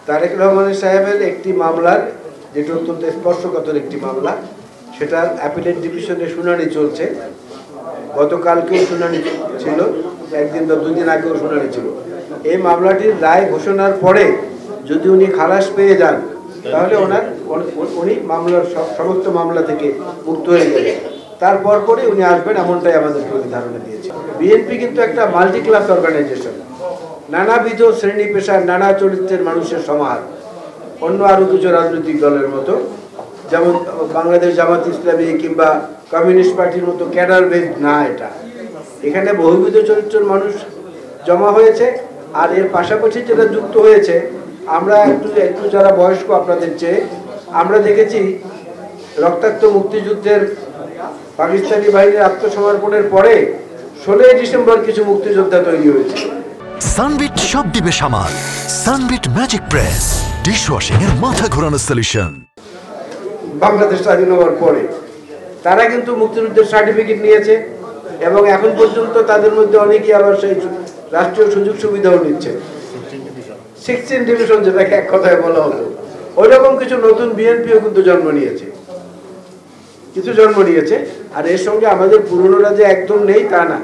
তারেক রহমান সাহেবের একটি মামলার, যেটা অত্যন্ত স্পর্শকাতর একটি মামলা, সেটার অ্যাপিলেট ডিভিশনে শুনানি চলছে। গতকালকেও শুনানি ছিল, একদিন বা 2 দিন আগেও শুনানি ছিল। এই মামলাটির রায় ঘোষণার পরে যদি উনি খালাস পেয়ে যান, তাহলে উনি মামলার সমস্ত মামলা থেকে মুক্ত হয়ে যাবেন। তারপর পরে উনি আসবেন, এমনটাই আমাদেরকে উনি ধারণা দিয়েছে। বিএনপি কিন্তু একটা মাল্টি ক্লাস অর্গানাইজেশন, নানাবিধ শ্রেণী পেশার নানা চরিত্রের মানুষের সমাহার। অন্য আরও কিছু রাজনৈতিক দলের মতো, যেমন বাংলাদেশ জামাত ইসলামী কিংবা কমিউনিস্ট পার্টির মতো ক্যাডার বেস না, এটা এখানে বহুবিধ চরিত্রের মানুষ জমা হয়েছে। আর এর পাশাপাশি যেটা যুক্ত হয়েছে, আমরা একটু যারা বয়স্ক আপনাদের চেয়ে, আমরা দেখেছি রক্তাক্ত মুক্তিযুদ্ধের পাকিস্তানি বাহিনীর আত্মসমর্পণের পরে 16 ডিসেম্বর কিছু মুক্তিযোদ্ধা তৈরি হয়েছে। সানবিট সব দিবে সামাল। সানবিট ম্যাজিক প্রেস ডিশওয়াশিং এর মাথা ঘোরানো সলিউশন। বাংলাদেশ স্বাধীন হওয়ার পরে তারা কিন্তু মুক্তিযুদ্ধের সার্টিফিকেট নিয়েছে এবং এখন পর্যন্ত তাদের মধ্যে অনেকেই আবার সেই রাষ্ট্রীয় সুযোগ সুবিধাও নিচ্ছে। 16 ডিভিশন যেটাকে এক কথায় বলা হতো, ওই রকম কিছু নতুন বিএনপিও কিন্তু জন্ম নিয়েছে, আর এর সঙ্গে আমাদের পুরনোরা যে একদম নেই তা না,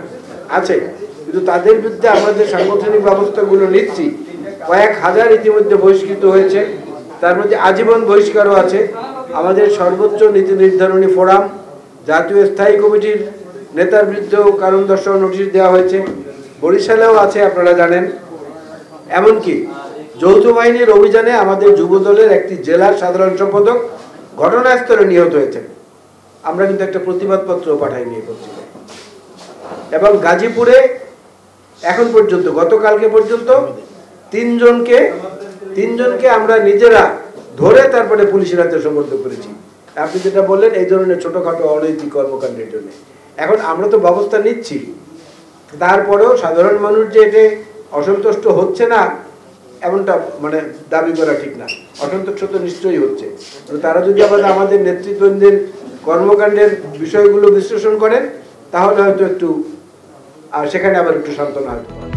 আছে। কিন্তু তাদের বিরুদ্ধে আমাদের সাংগঠনিক ব্যবস্থাগুলো নিচ্ছি। কয়েক হাজার ইতিমধ্যে বহিষ্কৃত হয়েছে, তার মধ্যে আজীবন বহিষ্কারও আছে। আমাদের সর্বোচ্চ নীতি নির্ধারণী ফোরাম, জাতীয় স্থায়ী কমিটির নেতার বিরুদ্ধেও কারণ দর্শাও নোটিশ দেওয়া হয়েছে। বরিশালেও আছে, আপনারা জানেন। এমনকি যৌথ বাহিনীর অভিযানে আমাদের যুবদলের একটি জেলার সাধারণ সম্পাদক ঘটনাস্থলে নিহত হয়েছে। আমরা কিন্তু একটা প্রতিবাদপত্র পাঠাই নিয়ে পত্রিকায়। এবং গাজীপুরে এখন পর্যন্ত, গতকালকে পর্যন্ত তিনজনকে আমরা নিজেরা ধরে তারপরে পুলিশের হাতে সোপর্দ করেছি। আপনি যেটা বললেন, এই ধরনের ছোটখাটো অনৈতিক কর্মকাণ্ডের জন্য এখন আমরা তো ব্যবস্থা নিচ্ছি। তারপরেও সাধারণ মানুষ যে এতে অসন্তুষ্ট হচ্ছে না, এমনটা দাবি করা ঠিক না। অসন্তুষ্ট তো নিশ্চয়ই হচ্ছে। তারা যদি আমাদের নেতৃত্বদের কর্মকাণ্ডের বিষয়গুলো বিশ্লেষণ করেন, তাহলে হয়তো সেখানে আবার একটু সান্ত্বনা হতে পারে।